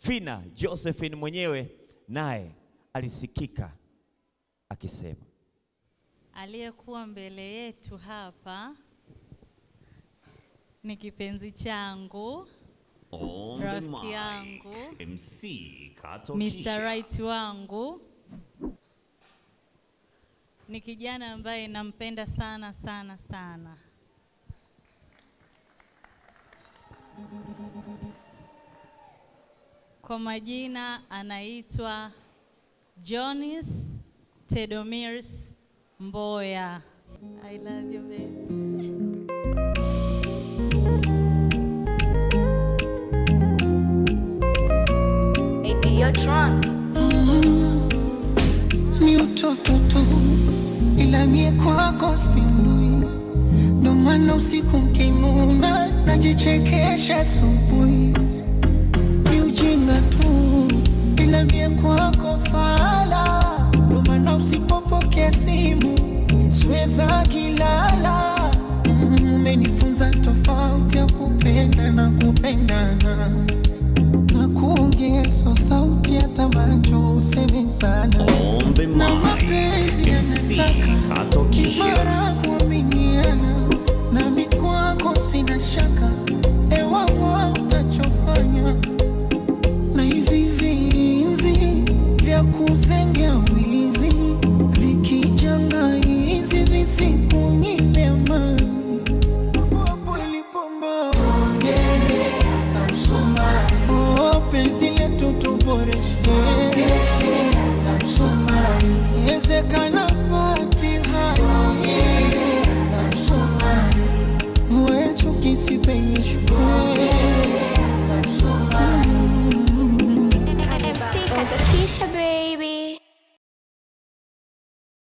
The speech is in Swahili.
Fina Josephine mwenyewe naye alisikika akisema, aliyekuwa mbele yetu hapa ni kipenzi changu, rafiki yangu, MC Mr. Right wangu. Ni kijana ambaye nampenda sana sana sana. Kwa majina anaitwa Jonis Tedomirs Mboya. I love you, baby. Ni utoto tu, ila mie kwako spindui. Ndo maana usiku mkinuna najichekesha asubuhi. Ni ujinga tu, ila mie kwako fala. Ndo maana usipopokea simu siweza kilala. Umenifunza tofauti ya kupenda na kupendana. Na kuongezo sauti hata macho useme sana. Na mapenzi yanataka kimara kuaminiana. Na mikwako sina shaka, ewa utachofanya. Na hivi vinzi vya kuzengea wizi vikijanga hizi visiku nipe amani. Hapo ilipomba ongele na msumari. Penzi letu tuboreshe na msumari. Ezekana pati hali na msumari. Vue chuki sipenyeshwe na msumari. MC Katokisha, babe.